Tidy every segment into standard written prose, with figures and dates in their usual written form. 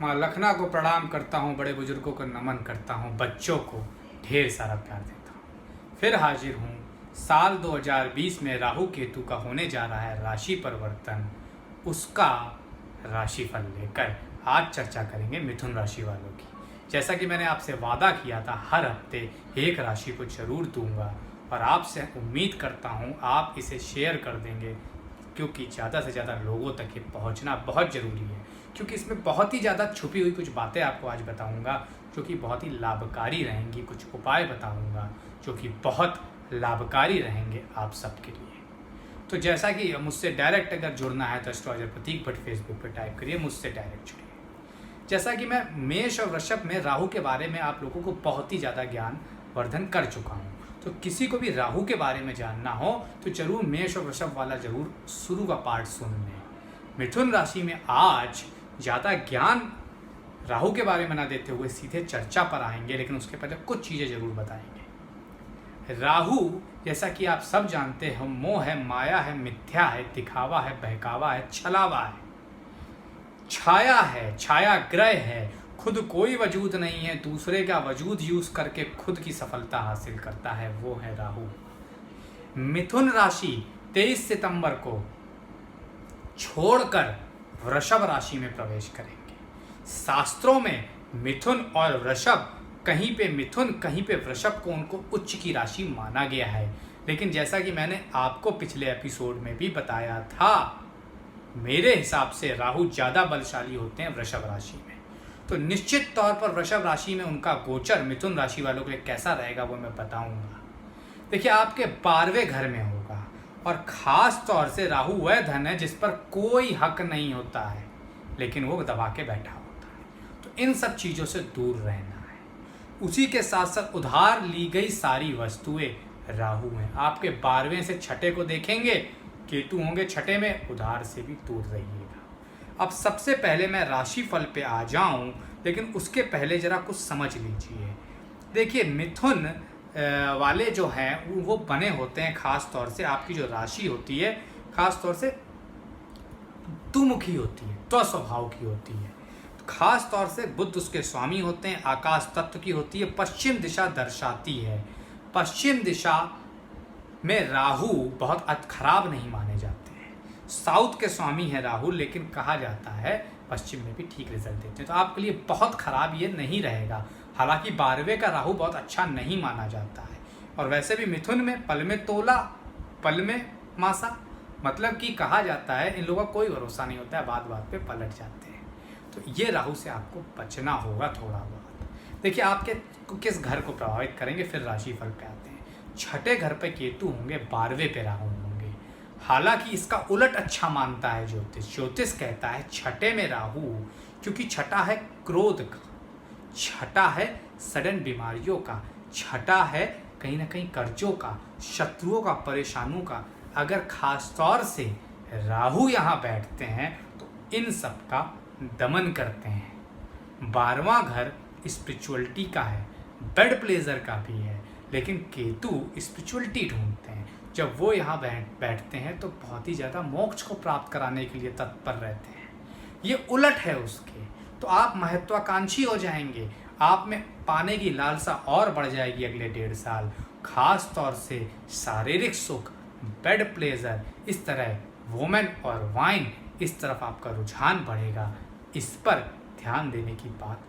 माँ लखना को प्रणाम करता हूँ, बड़े बुजुर्गों को नमन करता हूँ, बच्चों को ढेर सारा प्यार देता हूँ। फिर हाजिर हूँ साल 2020 में राहु केतु का होने जा रहा है राशि परिवर्तन, उसका राशिफल लेकर आज चर्चा करेंगे मिथुन राशि वालों की। जैसा कि मैंने आपसे वादा किया था, हर हफ्ते एक राशि को जरूर दूंगा और आपसे उम्मीद करता हूँ आप इसे शेयर कर देंगे, क्योंकि ज़्यादा से ज़्यादा लोगों तक ये पहुँचना बहुत ज़रूरी है। क्योंकि इसमें बहुत ही ज़्यादा छुपी हुई कुछ बातें आपको आज बताऊंगा जो कि बहुत ही लाभकारी रहेंगी, कुछ उपाय बताऊंगा जो कि बहुत लाभकारी रहेंगे आप सबके लिए। तो जैसा कि मुझसे डायरेक्ट अगर जुड़ना है तो एस्ट्रोलॉजर प्रतीक भट्ट फेसबुक पर टाइप करिए, मुझसे डायरेक्ट जुड़िए। जैसा कि मैं मेष और वृषभ में राहु के बारे में आप लोगों को बहुत ही ज़्यादा ज्ञान वर्धन कर चुका हूँ, तो किसी को भी राहु के बारे में जानना हो तो जरूर मेष और वृषभ वाला जरूर शुरू का पार्ट सुन लें। मिथुन राशि में आज ज़्यादा ज्ञान राहु के बारे में ना देते हुए सीधे चर्चा पर आएंगे, लेकिन उसके पहले कुछ चीज़ें जरूर बताएंगे। राहु जैसा कि आप सब जानते हैं, मोह है, माया है, मिथ्या है, दिखावा है, बहकावा है, छलावा है, छाया है, छाया ग्रह है, खुद कोई वजूद नहीं है, दूसरे का वजूद यूज करके खुद की सफलता हासिल करता है, वो है राहु। मिथुन राशि 23 सितंबर को छोड़कर वृषभ राशि में प्रवेश करेंगे। शास्त्रों में मिथुन और वृषभ, कहीं पे मिथुन कहीं पे वृषभ को उनको उच्च की राशि माना गया है, लेकिन जैसा कि मैंने आपको पिछले एपिसोड में भी बताया था, मेरे हिसाब से राहु ज़्यादा बलशाली होते हैं वृषभ राशि में। तो निश्चित तौर पर वृषभ राशि में उनका गोचर मिथुन राशि वालों के लिए कैसा रहेगा वो मैं बताऊंगा। देखिए, आपके 12वें घर में होगा और ख़ास तौर से राहु वह धन है जिस पर कोई हक नहीं होता है, लेकिन वो दबा के बैठा होता है। तो इन सब चीज़ों से दूर रहना है। उसी के साथ साथ उधार ली गई सारी वस्तुएं राहु हैं। आपके 12वें से छठे को देखेंगे, केतु होंगे छठे में, उधार से भी दूर रहिएगा। अब सबसे पहले मैं राशिफल पे आ जाऊं, लेकिन उसके पहले ज़रा कुछ समझ लीजिए। देखिए, मिथुन वाले जो हैं वो बने होते हैं खास तौर से, आपकी जो राशि होती है खास तौर से दुमुखी होती है, तो स्वभाव की होती है। तो खास तौर से बुध उसके स्वामी होते हैं, आकाश तत्व की होती है, पश्चिम दिशा दर्शाती है। पश्चिम दिशा में राहु बहुत खराब नहीं माने जाते हैं। साउथ के स्वामी है राहु, लेकिन कहा जाता है पश्चिम में भी ठीक रिजल्ट देते हैं। तो आपके लिए बहुत खराब ये नहीं रहेगा। हालांकि 12वें का राहु बहुत अच्छा नहीं माना जाता है। और वैसे भी मिथुन में पल में तोला पल में मासा, मतलब कि कहा जाता है इन लोगों का कोई भरोसा नहीं होता है, बात बात पे पलट जाते हैं। तो ये राहु से आपको बचना होगा थोड़ा बहुत। देखिए, आपके किस घर को प्रभावित करेंगे, फिर राशिफल पे आते हैं। छठे घर पे केतु होंगे, 12वें पे राहु होंगे। हालांकि इसका उलट अच्छा मानता है ज्योतिष कहता है छठे में राहु, क्योंकि छठा है क्रोध का, छठा है सडन बीमारियों का, छठा है कहीं ना कहीं कर्जों का, शत्रुओं का, परेशानों का। अगर खास तौर से राहु यहाँ बैठते हैं तो इन सब का दमन करते हैं। 12वां घर स्पिरिचुअलिटी का है, बेड प्लेजर का भी है, लेकिन केतु स्पिरिचुअलिटी ढूंढते हैं। जब वो यहाँ बैठते हैं तो बहुत ही ज़्यादा मोक्ष को प्राप्त कराने के लिए तत्पर रहते हैं। ये उलट है उसके, तो आप महत्वाकांक्षी हो जाएंगे, आप में पाने की लालसा और बढ़ जाएगी अगले 1.5 साल। खास तौर से शारीरिक सुख, बेड प्लेजर, इस तरह वोमेन और वाइन, इस तरफ आपका रुझान बढ़ेगा। इस पर ध्यान देने की बात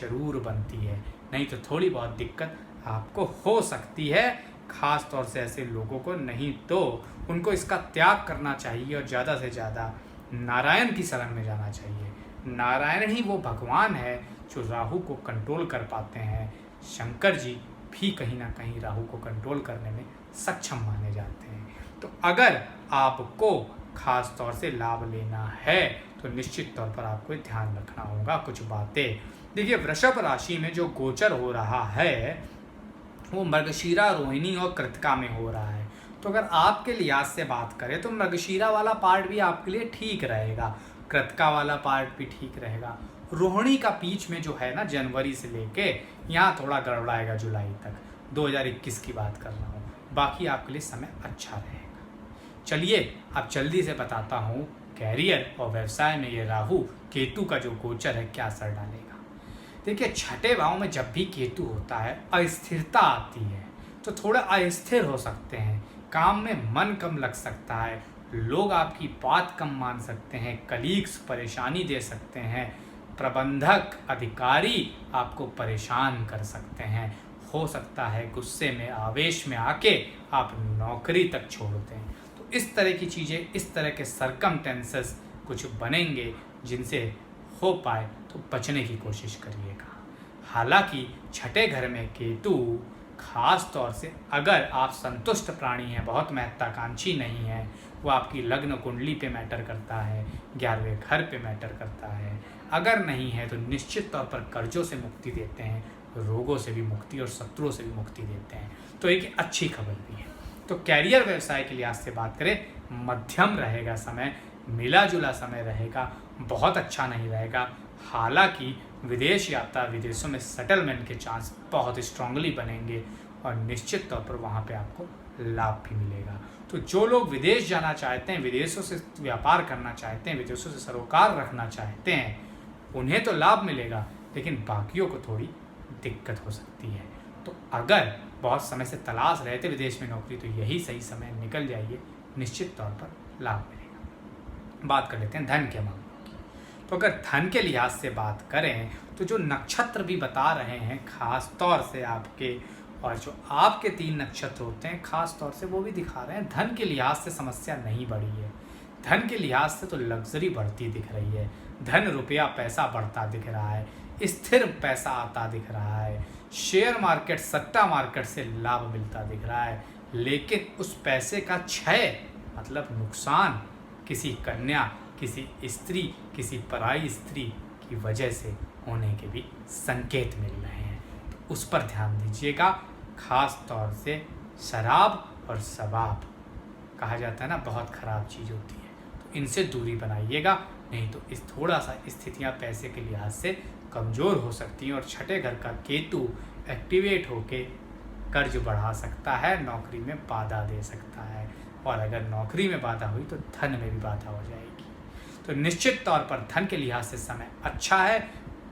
जरूर बनती है, नहीं तो थोड़ी बहुत दिक्कत आपको हो सकती है। खास तौर से ऐसे लोगों को, नहीं तो उनको इसका त्याग करना चाहिए और ज़्यादा से ज़्यादा नारायण की शरण में जाना चाहिए। नारायण ही वो भगवान है जो राहु को कंट्रोल कर पाते हैं। शंकर जी भी कहीं ना कहीं राहु को कंट्रोल करने में सक्षम माने जाते हैं। तो अगर आपको खास तौर से लाभ लेना है तो निश्चित तौर पर आपको ध्यान रखना होगा कुछ बातें। देखिए, वृषभ राशि में जो गोचर हो रहा है वो मृगशीरा, रोहिणी और कृतिका में हो रहा है। तो अगर आपके लिहाज से बात करें तो मृगशीरा वाला पार्ट भी आपके लिए ठीक रहेगा, कृतिका वाला पार्ट भी ठीक रहेगा। रोहिणी का बीच में जो है ना, जनवरी से लेके यहाँ थोड़ा गड़बड़ाएगा जुलाई तक, 2021 की बात कर रहा हूँ। बाकी आपके लिए समय अच्छा रहेगा। चलिए अब जल्दी से बताता हूँ कैरियर और व्यवसाय में ये राहु केतु का जो गोचर है क्या असर डालेगा। देखिए, छठे भाव में जब भी केतु होता है अस्थिरता आती है, तो थोड़ा अस्थिर हो सकते हैं, काम में मन कम लग सकता है, लोग आपकी बात कम मान सकते हैं, कलीग्स परेशानी दे सकते हैं, प्रबंधक अधिकारी आपको परेशान कर सकते हैं, हो सकता है गुस्से में आवेश में आके आप नौकरी तक छोड़ दें। तो इस तरह की चीज़ें, इस तरह के सरकमटेंसेस कुछ बनेंगे जिनसे हो पाए तो बचने की कोशिश करिएगा। हालांकि छठे घर में केतु खास तौर से अगर आप संतुष्ट प्राणी हैं, बहुत महत्वाकांक्षी नहीं हैं, वो आपकी लग्न कुंडली पे मैटर करता है, 11वें घर पे मैटर करता है। अगर नहीं है तो निश्चित तौर पर कर्जों से मुक्ति देते हैं, रोगों से भी मुक्ति और शत्रुओं से भी मुक्ति देते हैं। तो एक अच्छी खबर भी है। तो कैरियर व्यवसाय के लिहाज से बात करें, मध्यम रहेगा समय, मिला जुला समय रहेगा, बहुत अच्छा नहीं रहेगा। हालांकि विदेश यात्रा, विदेशों में सेटलमेंट के चांस बहुत स्ट्रांगली बनेंगे और निश्चित तौर पर वहाँ पे आपको लाभ भी मिलेगा। तो जो लोग विदेश जाना चाहते हैं, विदेशों से व्यापार करना चाहते हैं, विदेशों से सरोकार रखना चाहते हैं, उन्हें तो लाभ मिलेगा, लेकिन बाकियों को थोड़ी दिक्कत हो सकती है। तो अगर बहुत समय से तलाश रहे थे विदेश में नौकरी, तो यही सही समय, निकल जाइए, निश्चित तौर पर लाभ मिलेगा। बात कर लेते हैं धन के मामलों की। तो अगर धन के लिहाज से बात करें तो जो नक्षत्र भी बता रहे हैं खास तौर से आपके, और जो आपके 3 नक्षत्र होते हैं खास तौर से, वो भी दिखा रहे हैं धन के लिहाज से समस्या नहीं बढ़ी है। धन के लिहाज से तो लग्जरी बढ़ती दिख रही है, धन रुपया पैसा बढ़ता दिख रहा है, स्थिर पैसा आता दिख रहा है, शेयर मार्केट सट्टा मार्केट से लाभ मिलता दिख रहा है। लेकिन उस पैसे का क्षय मतलब नुकसान किसी कन्या, किसी स्त्री, किसी पराई स्त्री की वजह से होने के भी संकेत मिल रहे हैं। तो उस पर ध्यान दीजिएगा। खास तौर से शराब और शबाब कहा जाता है ना, बहुत ख़राब चीज़ होती है, तो इनसे दूरी बनाइएगा, नहीं तो इस थोड़ा सा स्थितियां पैसे के लिहाज से कमज़ोर हो सकती हैं। और छठे घर का केतु एक्टिवेट होके कर्ज बढ़ा सकता है, नौकरी में बाधा दे सकता है, और अगर नौकरी में बाधा हुई तो धन में भी बाधा हो जाएगी। तो निश्चित तौर पर धन के लिहाज से समय अच्छा है।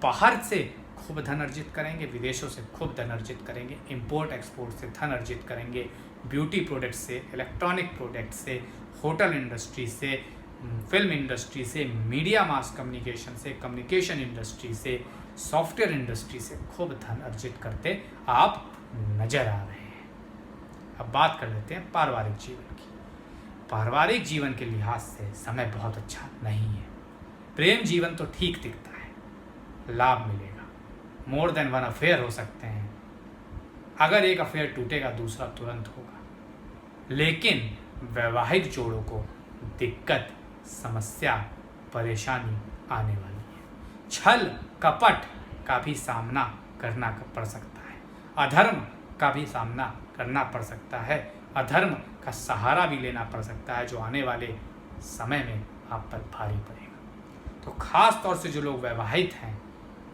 बाहर से खूब धन अर्जित करेंगे, विदेशों से खूब धन अर्जित करेंगे, इंपोर्ट एक्सपोर्ट से धन अर्जित करेंगे, ब्यूटी प्रोडक्ट से, इलेक्ट्रॉनिक प्रोडक्ट से, होटल इंडस्ट्री से, फिल्म इंडस्ट्री से, मीडिया मास कम्युनिकेशन से, कम्युनिकेशन इंडस्ट्री से, सॉफ्टवेयर इंडस्ट्री से खूब धन अर्जित करते आप नजर आ रहे हैं। अब बात कर लेते हैं पारिवारिक जीवन की। पारिवारिक जीवन के लिहाज से समय बहुत अच्छा नहीं है। प्रेम जीवन तो ठीक दिखता है, लाभ मिलेगा, मोर देन वन अफेयर हो सकते हैं, अगर एक अफेयर टूटेगा दूसरा तुरंत होगा। लेकिन वैवाहिक जोड़ों को दिक्कत, समस्या, परेशानी आने वाली है। छल कपट का भी सामना करना पड़ सकता है, अधर्म का भी सामना करना पड़ सकता है, अधर्म का सहारा भी लेना पड़ सकता है, जो आने वाले समय में आप पर भारी पड़ेगा। तो खास तौर से जो लोग वैवाहिक हैं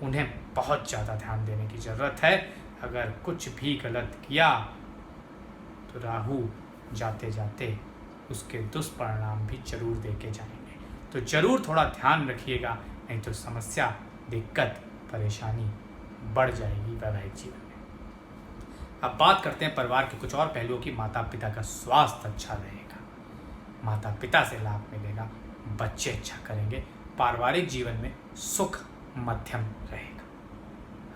उन्हें बहुत ज़्यादा ध्यान देने की ज़रूरत है। अगर कुछ भी गलत किया तो राहु जाते जाते उसके दुष्परिणाम भी जरूर देके जाएंगे। तो ज़रूर थोड़ा ध्यान रखिएगा, नहीं तो समस्या, दिक्कत, परेशानी बढ़ जाएगी वैवाहिक जीवन में। अब बात करते हैं परिवार के कुछ और पहलुओं की। माता पिता का स्वास्थ्य अच्छा रहेगा, माता पिता से लाभ मिलेगा, बच्चे अच्छा करेंगे, पारिवारिक जीवन में सुख मध्यम रहेगा।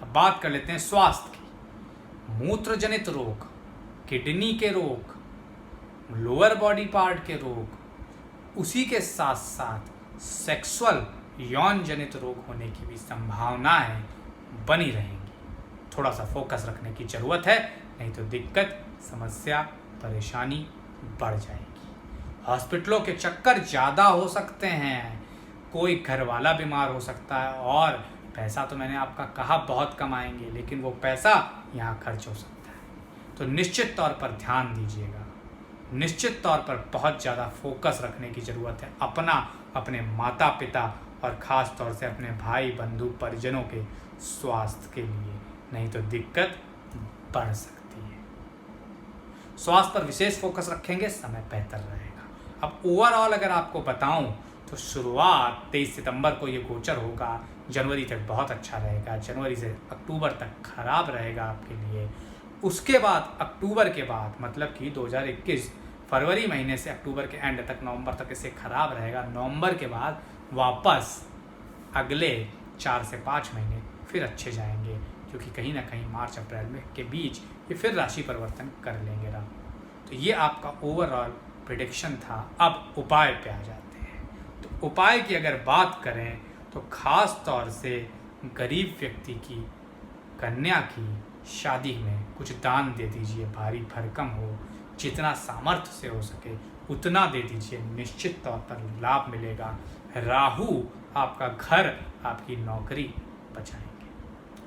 अब बात कर लेते हैं स्वास्थ्य की। मूत्रजनित रोग, किडनी के रोग, लोअर बॉडी पार्ट के रोग, उसी के साथ साथ सेक्सुअल यौन जनित रोग होने की भी संभावनाएं बनी रहेंगी। थोड़ा सा फोकस रखने की ज़रूरत है, नहीं तो दिक्कत, समस्या, परेशानी बढ़ जाएगी। हॉस्पिटलों के चक्कर ज़्यादा हो सकते हैं, कोई घर वाला बीमार हो सकता है, और पैसा तो मैंने आपका कहा बहुत कमाएंगे, लेकिन वो पैसा यहाँ खर्च हो सकता है। तो निश्चित तौर पर ध्यान दीजिएगा, निश्चित तौर पर बहुत ज़्यादा फोकस रखने की ज़रूरत है अपना, अपने माता पिता और ख़ास तौर से अपने भाई बंधु परिजनों के स्वास्थ्य के लिए, नहीं तो दिक्कत बढ़ सकती है। स्वास्थ्य पर विशेष फोकस रखेंगे, समय बेहतर रहेगा। अब ओवरऑल अगर आपको बताऊं तो शुरुआत 23 सितंबर को ये गोचर होगा। जनवरी तक बहुत अच्छा रहेगा, जनवरी से अक्टूबर तक खराब रहेगा आपके लिए। उसके बाद अक्टूबर के बाद मतलब कि 2021 फरवरी महीने से अक्टूबर के एंड तक, नवंबर तक इसे खराब रहेगा। नवंबर के बाद वापस अगले 4 से 5 महीने फिर अच्छे जाएंगे, क्योंकि कहीं ना कहीं मार्च अप्रैल में के बीच ये फिर राशि परिवर्तन कर लेंगे राहु। तो ये आपका ओवरऑल प्रिडिक्शन था। अब उपाय पे आ जाते हैं। तो उपाय की अगर बात करें तो खास तौर से गरीब व्यक्ति की, कन्या की शादी में कुछ दान दे दीजिए, भारी भरकम हो, जितना सामर्थ्य से हो सके उतना दे दीजिए, निश्चित तौर पर लाभ मिलेगा। राहु आपका घर, आपकी नौकरी बचाएंगे।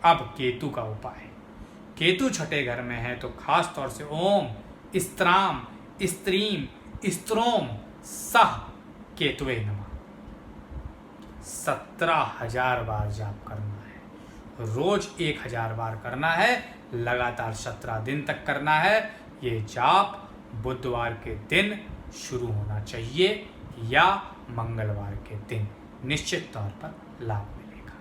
अब केतु का उपाय। केतु छठे घर में है तो खास तौर से ओम स्त्राम स्त्रीम स्त्रोम सह केतुवे नमः 17,000 बार जाप करना है। रोज 1,000 बार करना है, लगातार 17 दिन तक करना है। ये जाप बुधवार के दिन शुरू होना चाहिए या मंगलवार के दिन, निश्चित तौर पर लाभ मिलेगा।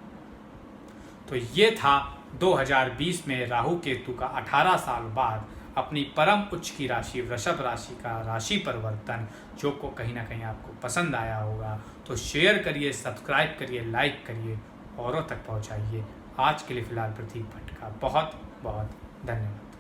तो ये था 2020 में राहु केतु का 18 साल बाद अपनी परम उच्च की राशि वृषभ राशि का राशि परिवर्तन, जो को कहीं ना कहीं आपको पसंद आया होगा तो शेयर करिए, सब्सक्राइब करिए, लाइक करिए, औरों तक पहुंचाइए। आज के लिए फिलहाल प्रतीक भट्ट का बहुत बहुत धन्यवाद।